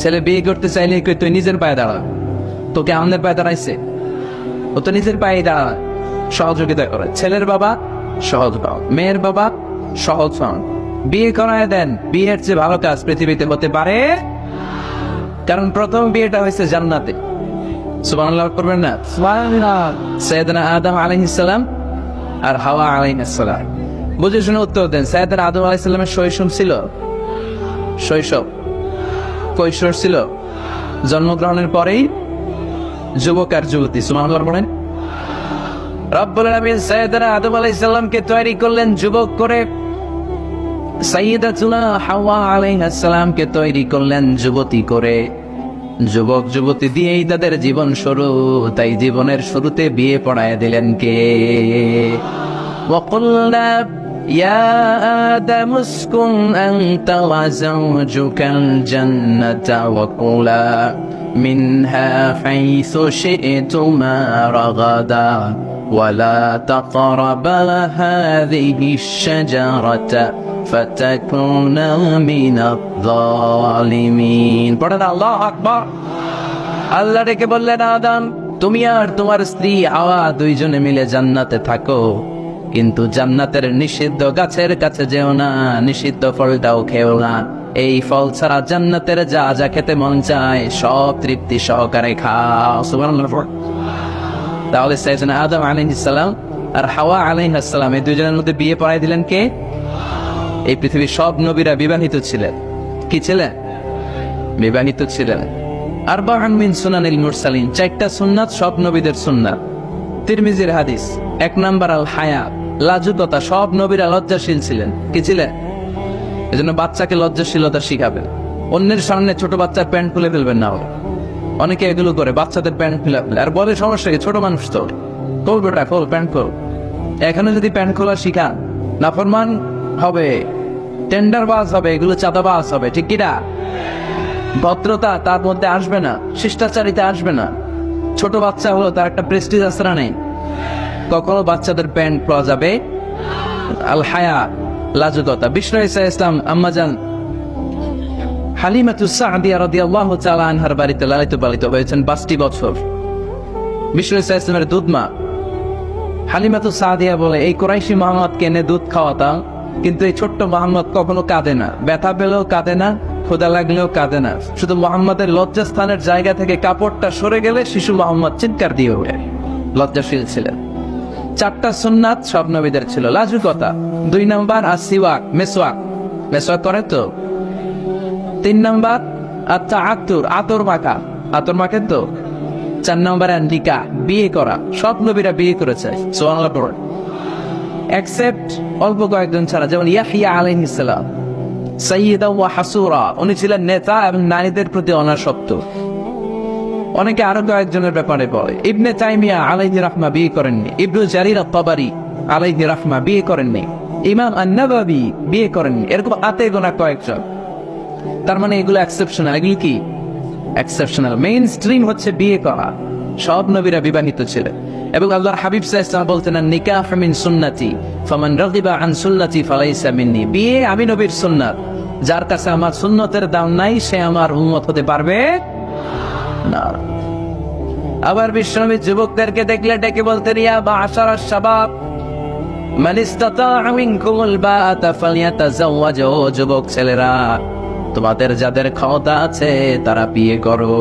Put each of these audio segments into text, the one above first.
ছেলে বিয়ে করতে চাইলে তুই নিজের পায়ে দাঁড়া, তোকে আমাদের পায়ে দাঁড়াইছে, ও তো নিজের পায়ে দাঁড়া, সহযোগিতা করে। ছেলের বাবা সহজ পাও, মেয়ের বাবা সহজ পাও, বিয়ে করায় দেন। বিয়ের চেয়ে ভালো কাজ পৃথিবীতে হতে পারে, কারণ প্রথম বিয়েটা হয়েছে জান্নাতে। সুবহানাল্লাহ করবেন না? সাইয়েদনা আদম আলাইহিস সালাম আর হাওয়া আলাইহিস সালাম। বুঝে শুনে উত্তর দেন। সাইয়েদনা আদম আলাইহিস সালামের শৈশব ছিল, শৈশব কৈশোর ছিল, জন্মগ্রহণের পরেই যুবক আর যুবতী। সুবহানাল্লাহ বলেন। রব্বুল আলামিন সাইয়েদনা আদম আলাইহিস সালামকে তৈরি করলেন যুবক করে, সাইয়্যিদাতুনা হাওয়া আলাইহিস সালামকে তৈরি করলেন যুবতী করে। যুবক যুবতী দিয়েই তাদের জীবন শুরু, তাই জীবনের শুরুতে বিয়ে পড়ায় দিলেন কে? وقلنا يا آدم اسكن أنت وزوجك الجنة وكلا منها حيث شئتما رغدا ولا تقربا هذه الشجرة فتكونا من الظالمين। পড়েন আল্লাহু আকবার। আল্লাহ ডেকে বললেন, আদম তুমি আর তোমার স্ত্রী হাওয়া দুইজনে মিলে জান্নাতে থাকো, কিন্তু জান্নাতের নিষিদ্ধ গাছের কাছে যেও না, নিষিদ্ধ ফলটাও খেও না। এই ফল ছাড়া জান্নাতের যা যা খেতে মন চায় সব তৃপ্তি সহকারে খাও। সুবহানাল্লাহ। তাহলে সাইয়েদনা আদম আলাইহিস সালাম আর হাওয়া আলাইহিস সালাম এই দুইজনের মধ্যে বিয়ে পড়াই দিলেন কে? এই পৃথিবীর সব নবীরা বিবাহিত ছিলেন। কি ছিলেন? বিবাহিত ছিলেন। আরবাউন মিন সুনানিল মুরসালিন, চারটা সুন্নাত সব নবীদের সুন্নাত। তিরমিজির হাদিস, 1 নাম্বার আল হায়া, লাজুকতা। সব নবীরা লজ্জাশীল ছিলেন। কি ছিলেন? এজন্য বাচ্চাকে লজ্জাশীলতা শিখাবেন। অন্যের সামনে ছোট বাচ্চার প্যান্ট খুলে ফেলবেন না। অনেকে এগুলো করে, বাচ্চাদের প্যান্ট খুলে ফেলে আর বলে সমস্যা কি, ছোট মানুষ তো, খোল বেটা খোল, প্যান্ট খোল। এখানে যদি প্যান্ট খোলা শিখান, নাফরমান হবে, টেন্ডারবাজ হবে, এগুলো চাঁদাবাজ হবে। ঠিক কিনা? ভদ্রতা তার মধ্যে আসবে না, শিষ্টাচারিতা আসবে না। ছোট বাচ্চা হলো, তার একটা প্রেস্টিজ আসরা নেই। কখনো বাচ্চাদের প্যান্ট পাওয়া যাবে। আল হায়া, লাজুকতা। বিষ্ণু ঈসা ইসলাম আম্মাজান হালিমাতুস সাদিয়া রাদিয়াল্লাহু তাআলা আনহার বাড়িতে লালিত পালিত হয়েছেন 5টি বছর। বিষ্ণু ঈসা ইসলামের দুধমা হালিমাতুস সাদিয়া বলে, এই কুরাইশি মুহাম্মদকে এনে দুধ খাওয়াতাম, কিন্তু এই ছোট্ট মুহাম্মদ কখনো কাঁদে না, ব্যথা পেলেও কাঁদে না, ক্ষুধা লাগলেও কাঁদে না। শুধু মুহাম্মদের লজ্জাস্থানের জায়গা থেকে কাপড়টা সরে গেলে শিশু মুহাম্মদ চিৎকার দিয়ে ওঠে। লজ্জাশীল ছিলেন। 4টা সুন্নাত সব নবীদের ছিল। লাজুকতা। 2 নাম্বার আসিওয়াক, মেসওয়াক। মেসওয়াক করে তো। 3 নাম্বার আত-তাআত্তুর, আতর মাখা। আতর মাখেন তো। 4 নাম্বার নিকাহ, বিয়ে করা। সব নবীরা বিয়ে করেছে। সুবহানাল্লাহ পড়ুন। এক্সেপ্ট অল্প কয়েকজন ছাড়া, যেমন ইয়াহইয়া আলাইহিস সালাম, সাইয়্যিদা ওয়া হাসুরা, উনি ছিলেন নেতা এবং নারীদের প্রতি অনাসক্ত। অনেকে আরো কয়েকজনের ব্যাপারে বলে। ইবনে তাইমিয়া আলাইহি রাহমা বিয়ে করেননি। ইবনু জারির আত-তাবারি আলাইহি রাহমা বিয়ে করেননি। ইমাম আন-নাওয়াবি বিয়ে করেননি। এরকম হাতে গোনা কয়েকজন। তার মানে এগুলো এক্সেপশনাল। এগুলো কি এক্সেপশনাল? মেইন স্ট্রিম হচ্ছে বিয়ে করা। সব নবীরা বিবাহিত ছিলেন। এবং আল্লাহর হাবিব সাল্লাল্লাহু আলাইহি ওয়াসাল্লাম বলতেন, নিকাহু মিন সুন্নতি ফামান রাগিবা আন সুন্নতি ফালাইসা মিন্নি। বিয়ে আমি নবীর সুন্নাত, যার কাছে আমার সুন্নতের দাম নাই সে আমার উম্মত হতে পারবে না। আবার বিশ্বনবী যুবকদেরকে দেখলে ডেকে বলতেন, ইয়া মা'শারাশ শাবাব মান ইসতাতা'a মিনকুমুল বা'আতা ফালইয়াতাযাওয়াজ। ও যুবক ছেলেরা, তোমাদের যাদের ক্ষমতা আছে তারা বিয়ে করো।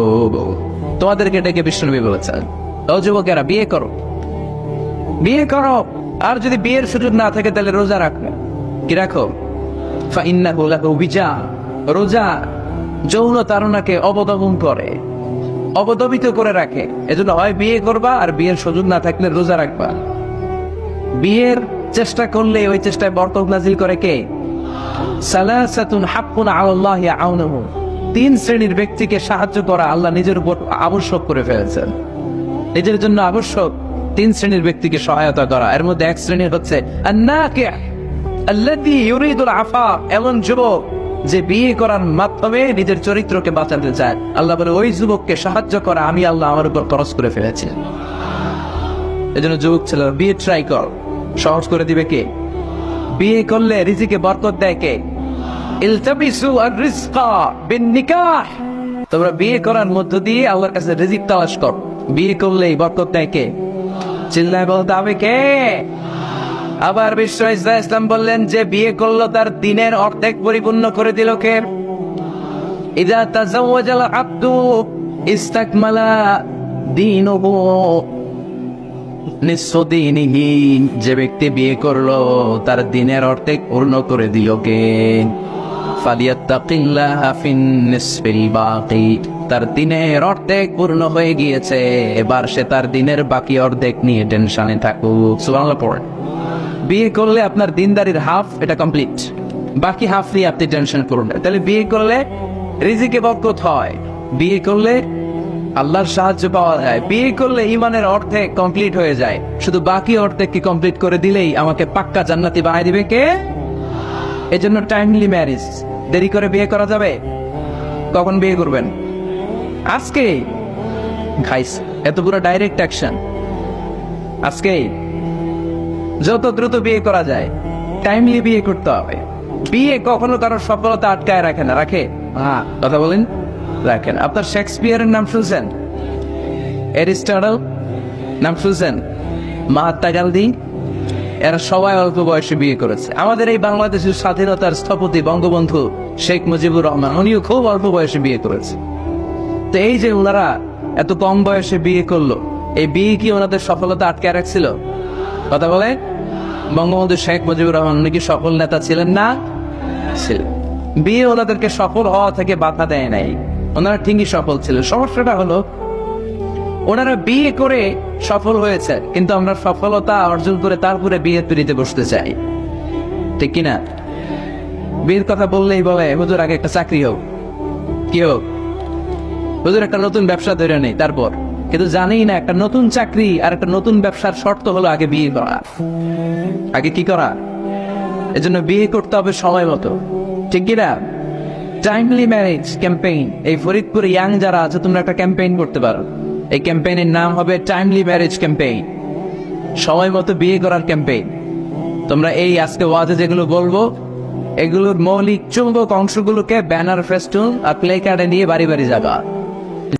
তোমাদেরকে ডেকে বিশ্বনবী বলেছেন, ও যুবকেরা বিয়ে করো, বিয়ে করো। আর যদি বিয়ের সুযোগ না থাকে তাহলে রোজা রাখো। কি রাখো? ফাইন্নাহু লাহু বিজা। রোজা যৌন তাড়নাকে অবদমন করে, অবদমিত করে রাখে। এজন্য হয় বিয়ে করবা, আর বিয়ের সুযোগ না থাকলে রোজা রাখবা। বিয়ের চেষ্টা করলে ওই চেষ্টায় বরকত নাজিল করে কে? সালাসাতুন হাক্কুন আলাল্লাহি আউনুহু। 3 শ্রেণীর ব্যক্তিকে সাহায্য করা আল্লাহ নিজের উপর আবশ্যক করে ফেলেছেন। নিজের জন্য আবশ্যক 3 শ্রেণীর ব্যক্তিকে সহায়তা করা। এর মধ্যে 1 শ্রেণী হচ্ছে আন-নাকিহ আল্লাযী ইউরিদুল আফাফ, এমন যুবক যে বিয়ে করার মাধ্যমে নিজের চরিত্রকে বাঁচাতে চায়। আল্লাহ বলে, ওই যুবককে সাহায্য করা আমি আল্লাহ আমার উপর খরচ করে ফেলেছি। এজন্য যুবক ছেলে বিয়ে ট্রাই কর, সহজ করে দিবে কে? বিয়ে করলে রিজিকে বরকত দেয় কে? ইলতামিসু আর-রিজকা বিন-নিকাহ। তোমরা বিয়ে করার মধ্য দিয়ে আল্লাহর কাছে রিজিক তালাশ কর। বিয়ে করলেই বরকত দেয় কে? চিল্লায় বলতে হবে কে? আবার বিশ্ব ইসলাম বললেন যে বিয়ে করলো তার দিনের অর্ধেক পরিপূর্ণ করে দিল কে? ইযা তাযাওয়াজাল আবদু ইস্তাকমালা দীনুহু নিসফু দীনিহি, যে ব্যক্তি বিয়ে করলো তার দিনের অর্ধেক পূর্ণ করে দিল কে? ফালিয়াত্তাকিল্লাহা ফিন নিসফিল বাকি, তার দিনের অর্ধেক পূর্ণ হয়ে গিয়েছে, এবার সে তার দিনের বাকি অর্ধেক নিয়ে টেনশনে থাকুক। সুবহানাল্লাহ পড়ে। বিয়ে করলে আপনার দিনদারির হাফ এটা কমপ্লিট, বাকি হাফ নিয়ে আপনি টেনশন করুন। তাহলে বিয়ে করলে রিজিকে বরকত হয়, বিয়ে করলে আল্লাহর সাহায্য পাওয়া যায়, বিয়ে করলে ইমানের অর্ধেক কমপ্লিট হয়ে যায়, শুধু বাকি অর্ধেক কি কমপ্লিট করে দিলেই আমাকে পাক্কা জান্নাতি বানাই দিবে কে? এজন্য টাইমলি ম্যারেজ। দেরি করে বিয়ে করা যাবে? কখন বিয়ে করবেন? আজকে খাইস, এত পুরো ডাইরেক্ট অ্যাকশন আজকে। যত দ্রুত বিয়ে করা যায় টাইমলি বিয়ে করতে হবে। বিয়ে কখনো কারোর সফলতা আটকায় রাখে না, রাখে? হ্যাঁ, কথা বলেন, রাখেন। আপনার শেক্সপিয়ারের নাম শুনছেন? অ্যারিস্টটল নাম শুনছেন? মহাত্মা গান্ধী, এরা সবাই অল্প বয়সে বিয়ে করেছে। আমাদের এই বাংলাদেশের স্বাধীনতার স্থপতি বঙ্গবন্ধু শেখ মুজিবুর রহমান, উনিও খুব অল্প বয়সে বিয়ে করেছে। তো এই যে ওনারা এত কম বয়সে বিয়ে করলো, এই বিয়ে কি ওনাদের সফলতা আটকে রাখছিল? কথা বলে, বঙ্গবন্ধু শেখ মুজিবুর রহমান উনি কি সফল নেতা ছিলেন না? ছিলেন। বিয়ে ওনাদেরকে সফল হওয়া থেকে বাধা দেয় নাই, ওনারা ঠিকই সফল ছিলেন। সমস্যাটা হলো ওনারা বিয়ে করে সফল হয়েছে, কিন্তু আমরা সফলতা অর্জন করে তারপরে বিয়ে তৈরিতে বসতে চাই, ঠিক কিনা? বিয়ের কথা বললেই বলে হুজুর আগে একটা চাকরি হোক, কি হোক? হুজুর একটা নতুন ব্যবসা ধরে নেই, তারপর। কিন্তু জানি না একটা নতুন চাকরি আর একটা নতুন ব্যবসার শর্ত হলো আগে বিয়ে করা। আগে কি করা? এজন্য বিয়ে করতে হবে সময় মতো, ঠিক কিনা? টাইমলি ম্যারেজ ক্যাম্পেইন, এই ফরিদপুর ইয়াং যারা আছে তোমরা একটা ক্যাম্পেইন করতে পারো। এই ক্যাম্পেইনের নাম হবে টাইমলি ম্যারেজ ক্যাম্পেইন, সময় মতো বিয়ে করার ক্যাম্পেইন। তোমরা এই আজকে ওয়াজে যেগুলো বলবো এগুলোর মৌলিক চুম্বক অংশগুলোকে ব্যানার, ফেস্টুন আর প্লে কার্ডে নিয়ে বাড়ি বাড়ি যাবা।